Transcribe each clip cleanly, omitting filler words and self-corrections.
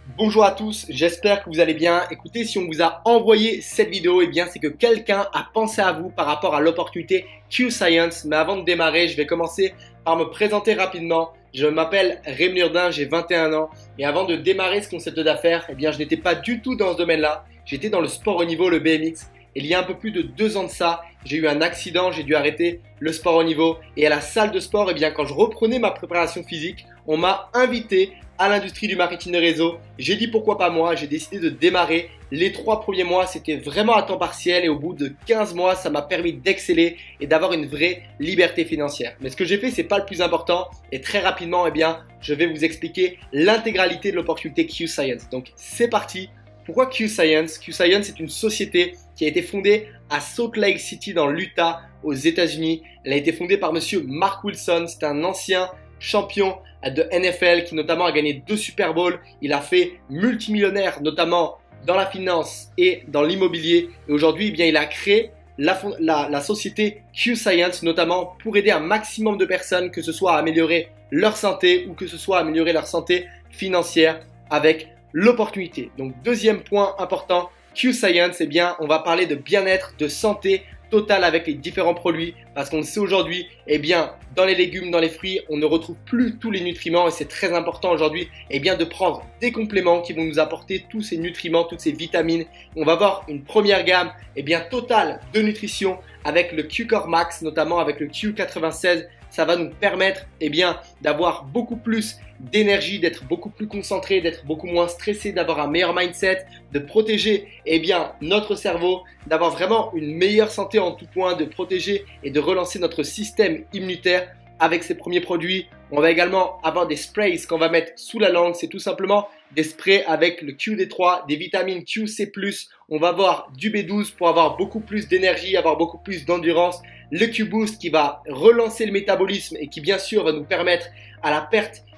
Bonjour à tous, j'espère que vous allez bien. Écoutez, si on vous a envoyé cette vidéo, c'est que quelqu'un a pensé à vous par rapport à l'opportunité Q-Science. Mais avant de démarrer, je vais commencer par me présenter rapidement. Je m'appelle Rémi Urdin, j'ai 21 ans. Et avant de démarrer ce concept d'affaires, je n'étais pas du tout dans ce domaine-là. J'étais dans le sport au niveau, le BMX. Et il y a un peu plus de 2 ans de ça, j'ai eu un accident, j'ai dû arrêter le sport au niveau. Et à la salle de sport, quand je reprenais ma préparation physique, on m'a invité à l'industrie du marketing de réseau. J'ai dit pourquoi pas moi, j'ai décidé de démarrer. Les 3 premiers mois, c'était vraiment à temps partiel et au bout de 15 mois, ça m'a permis d'exceller et d'avoir une vraie liberté financière. Mais ce que j'ai fait, c'est pas le plus important et très rapidement, je vais vous expliquer l'intégralité de l'opportunité Q-Science. Donc, c'est parti. Pourquoi Q-Science? Q-Science est une société qui a été fondée à Salt Lake City dans l'Utah aux États-Unis. Elle a été fondée par monsieur Mark Wilson, c'est un ancien champion de NFL qui notamment a gagné 2 Super Bowls. Il a fait multimillionnaire notamment dans la finance et dans l'immobilier. Et aujourd'hui, il a créé la société Q-Science notamment pour aider un maximum de personnes, que ce soit à améliorer leur santé ou que ce soit à améliorer leur santé financière avec l'opportunité. Donc deuxième point important, Q-Science, on va parler de bien-être, de santé totale avec les différents produits parce qu'on le sait aujourd'hui, dans les légumes, dans les fruits, on ne retrouve plus tous les nutriments et c'est très important aujourd'hui de prendre des compléments qui vont nous apporter tous ces nutriments, toutes ces vitamines. On va voir une première gamme totale de nutrition avec le Q-Core Max, notamment avec le Q96. Ça va nous permettre d'avoir beaucoup plus d'énergie, d'être beaucoup plus concentré, d'être beaucoup moins stressé, d'avoir un meilleur mindset, de protéger notre cerveau, d'avoir vraiment une meilleure santé en tout point, de protéger et de relancer notre système immunitaire avec ces premiers produits. On va également avoir des sprays qu'on va mettre sous la langue. C'est tout simplement des sprays avec le QD3, des vitamines QC+. On va avoir du B12 pour avoir beaucoup plus d'énergie, avoir beaucoup plus d'endurance. Le Q-Boost qui va relancer le métabolisme et qui bien sûr va nous permettre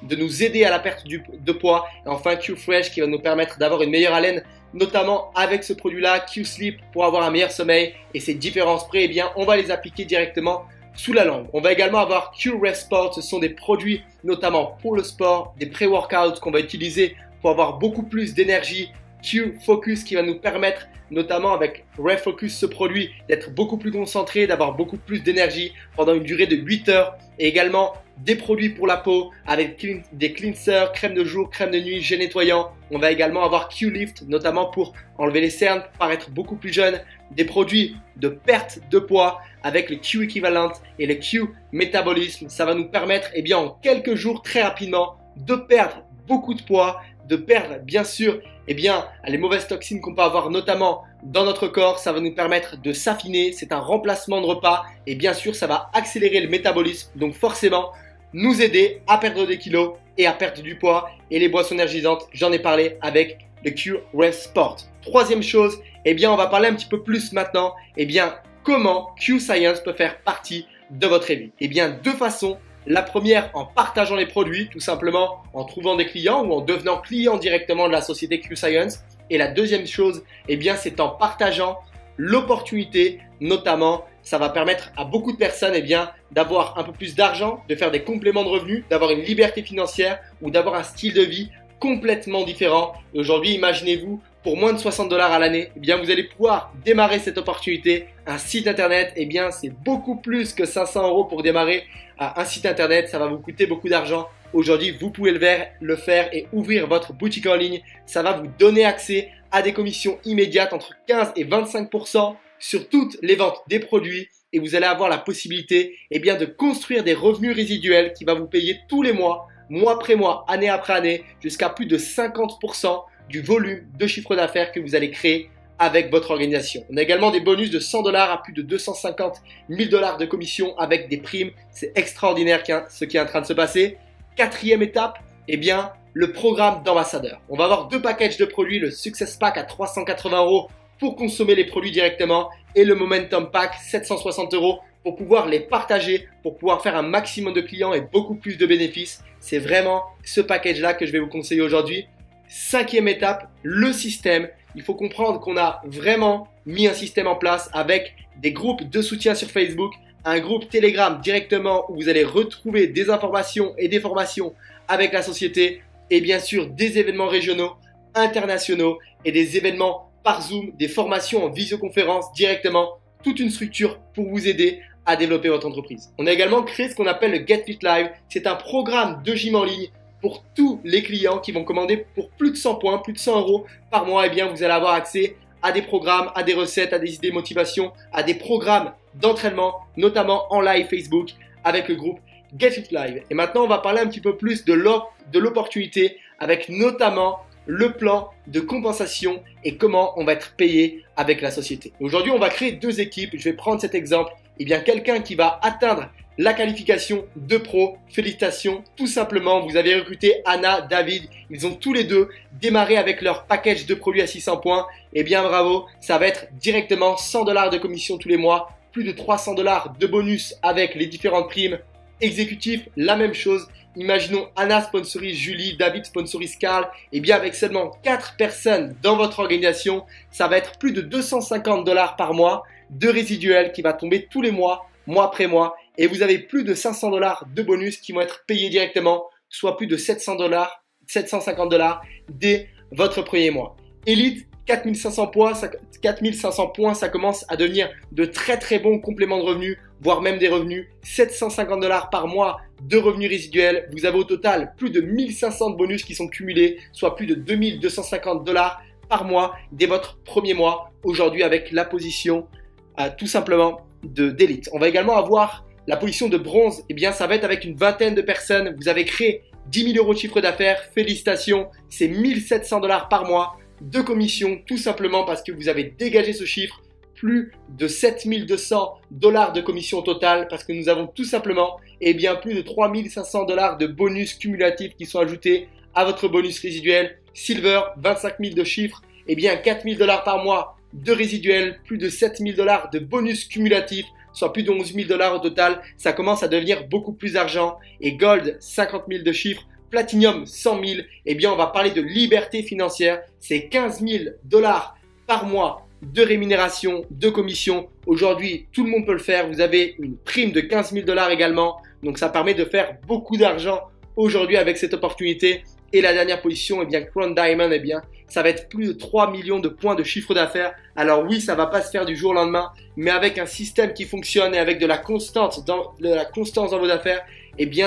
de nous aider à la perte de poids. Et enfin Q-Fresh qui va nous permettre d'avoir une meilleure haleine, notamment avec ce produit-là, Q-Sleep pour avoir un meilleur sommeil. Et ces différents sprays, on va les appliquer directement sous la langue. On va également avoir Q-Rest Sport, ce sont des produits notamment pour le sport, des pré-workouts qu'on va utiliser pour avoir beaucoup plus d'énergie. Q-Focus qui va nous permettre, notamment avec Refocus, ce produit, d'être beaucoup plus concentré, d'avoir beaucoup plus d'énergie pendant une durée de 8 heures. Et également des produits pour la peau avec des cleansers, crème de jour, crème de nuit, gel nettoyant. On va également avoir Q-Lift, notamment pour enlever les cernes, paraître beaucoup plus jeune. Des produits de perte de poids avec le Q-Equivalent et le Q-Métabolisme. Ça va nous permettre en quelques jours, très rapidement, de perdre beaucoup de poids, de perdre bien sûr les mauvaises toxines qu'on peut avoir notamment dans notre corps. Ça va nous permettre de s'affiner, c'est un remplacement de repas et bien sûr ça va accélérer le métabolisme, donc forcément nous aider à perdre des kilos et à perdre du poids. Et les boissons énergisantes, j'en ai parlé avec le Q-Rest Sport. Troisième chose, on va parler un petit peu plus maintenant comment Q-Science peut faire partie de votre vie. Deux façons. La première, en partageant les produits, tout simplement en trouvant des clients ou en devenant client directement de la société Q-Science. Et la deuxième chose, c'est en partageant l'opportunité, notamment, ça va permettre à beaucoup de personnes d'avoir un peu plus d'argent, de faire des compléments de revenus, d'avoir une liberté financière ou d'avoir un style de vie complètement différent. Et aujourd'hui, imaginez-vous, pour moins de 60 $ à l'année, vous allez pouvoir démarrer cette opportunité. Un site internet, c'est beaucoup plus que 500 € pour démarrer un site internet. Ça va vous coûter beaucoup d'argent. Aujourd'hui, vous pouvez le faire et ouvrir votre boutique en ligne. Ça va vous donner accès à des commissions immédiates entre 15 et 25% sur toutes les ventes des produits. Et vous allez avoir la possibilité de construire des revenus résiduels qui va vous payer tous les mois, mois après mois, année après année, jusqu'à plus de 50% du volume de chiffre d'affaires que vous allez créer avec votre organisation. On a également des bonus de 100 $ à plus de 250 000 $ de commission avec des primes. C'est extraordinaire ce qui est en train de se passer. Quatrième étape, le programme d'ambassadeur. On va avoir 2 packages de produits, le Success Pack à 380 € pour consommer les produits directement et le Momentum Pack 760 € pour pouvoir les partager, pour pouvoir faire un maximum de clients et beaucoup plus de bénéfices. C'est vraiment ce package-là que je vais vous conseiller aujourd'hui. Cinquième étape, le système. Il faut comprendre qu'on a vraiment mis un système en place avec des groupes de soutien sur Facebook, un groupe Telegram directement où vous allez retrouver des informations et des formations avec la société et bien sûr des événements régionaux internationaux et des événements par Zoom, des formations en visioconférence directement, toute une structure pour vous aider à développer votre entreprise. On a également créé ce qu'on appelle le Get Fit Live. C'est un programme de gym en ligne pour tous les clients qui vont commander pour plus de 100 points, plus de 100 euros par mois. Eh bien, vous allez avoir accès à des programmes, à des recettes, à des idées de motivation, à des programmes d'entraînement, notamment en live Facebook avec le groupe Get Fit Live. Et maintenant, on va parler un petit peu plus de l'opportunité avec notamment le plan de compensation et comment on va être payé avec la société. Aujourd'hui, on va créer deux équipes. Je vais prendre cet exemple. Eh bien, quelqu'un qui va atteindre la qualification de pro, félicitations. Tout simplement, vous avez recruté Anna, David. Ils ont tous les deux démarré avec leur package de produits à 600 points. Eh bien, bravo. Ça va être directement 100 $ de commission tous les mois, plus de 300 $ de bonus avec les différentes primes. Exécutif, la même chose. Imaginons Anna sponsorise Julie, David sponsorise Carl. Et bien avec seulement 4 personnes dans votre organisation, ça va être plus de 250 $ par mois de résiduel qui va tomber tous les mois, mois après mois. Et vous avez plus de 500 $ de bonus qui vont être payés directement, soit plus de 700 $, 750 $ dès votre premier mois. Elite, 4500 points, ça commence à devenir de très très bons compléments de revenus, voire même des revenus. 750 $ par mois de revenus résiduels. Vous avez au total plus de 1500 de bonus qui sont cumulés, soit plus de 2250 $ par mois dès votre premier mois. Aujourd'hui avec la position tout simplement d'élite. On va également avoir la position de bronze. Eh bien ça va être avec une vingtaine de personnes. Vous avez créé 10 000 € de chiffre d'affaires. Félicitations, c'est 1700 $ par mois de commission, tout simplement parce que vous avez dégagé ce chiffre, plus de 7200 $ de commission totale, parce que nous avons tout simplement plus de 3500 $ de bonus cumulatifs qui sont ajoutés à votre bonus résiduel. Silver, 25 000 de chiffres, 4 000 $ par mois de résiduel, plus de 7 000 $ de bonus cumulatifs, soit plus de 11 000 $ au total. Ça commence à devenir beaucoup plus d'argent. Et Gold, 50 000 de chiffres. Platinum, 100 000, on va parler de liberté financière. C'est 15 000 $ par mois de rémunération, de commission. Aujourd'hui, tout le monde peut le faire. Vous avez une prime de 15 000 $ également. Donc, ça permet de faire beaucoup d'argent aujourd'hui avec cette opportunité. Et la dernière position, Crown Diamond, ça va être plus de 3 millions de points de chiffre d'affaires. Alors oui, ça va pas se faire du jour au lendemain, mais avec un système qui fonctionne et avec de la constance dans vos affaires,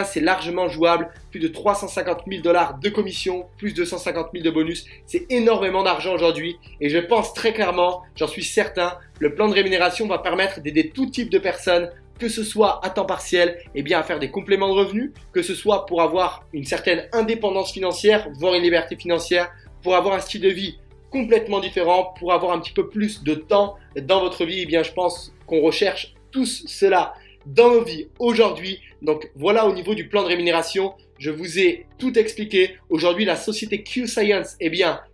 c'est largement jouable. Plus de 350 000 $ de commission, plus de 150 000 de bonus. C'est énormément d'argent aujourd'hui. Et je pense très clairement, j'en suis certain, le plan de rémunération va permettre d'aider tout type de personnes, que ce soit à temps partiel, à faire des compléments de revenus, que ce soit pour avoir une certaine indépendance financière, voire une liberté financière, pour avoir un style de vie complètement différent, pour avoir un petit peu plus de temps dans votre vie. Je pense qu'on recherche tous cela dans nos vies aujourd'hui. Donc voilà au niveau du plan de rémunération, je vous ai tout expliqué. Aujourd'hui, la société Q-Science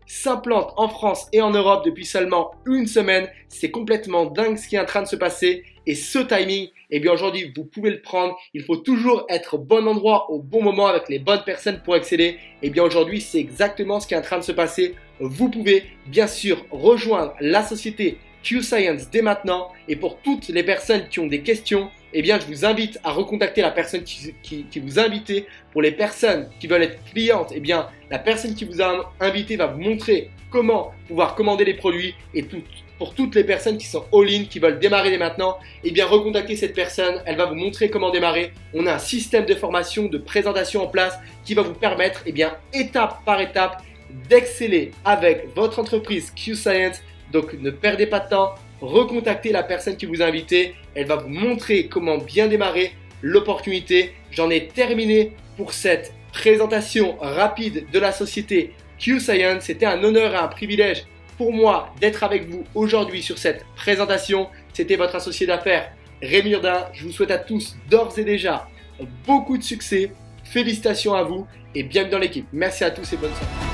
s'implante en France et en Europe depuis seulement une semaine. C'est complètement dingue ce qui est en train de se passer. Et ce timing, aujourd'hui, vous pouvez le prendre. Il faut toujours être au bon endroit, au bon moment, avec les bonnes personnes pour exceller. Aujourd'hui, c'est exactement ce qui est en train de se passer. Vous pouvez bien sûr rejoindre la société Q-Science dès maintenant. Et pour toutes les personnes qui ont des questions, je vous invite à recontacter la personne qui vous a invité. Pour les personnes qui veulent être clientes, la personne qui vous a invité va vous montrer comment pouvoir commander les produits. Et pour toutes les personnes qui sont all-in, qui veulent démarrer dès maintenant, recontactez cette personne. Elle va vous montrer comment démarrer. On a un système de formation, de présentation en place qui va vous permettre, étape par étape, d'exceller avec votre entreprise Q-Science. Donc ne perdez pas de temps. Recontactez la personne qui vous a invité. Elle va vous montrer comment bien démarrer l'opportunité. J'en ai terminé pour cette présentation rapide de la société Q-Science. C'était un honneur et un privilège pour moi d'être avec vous aujourd'hui sur cette présentation. C'était votre associé d'affaires Rémi Jourdain. Je vous souhaite à tous d'ores et déjà beaucoup de succès. Félicitations à vous et bienvenue dans l'équipe. Merci à tous et bonne soirée.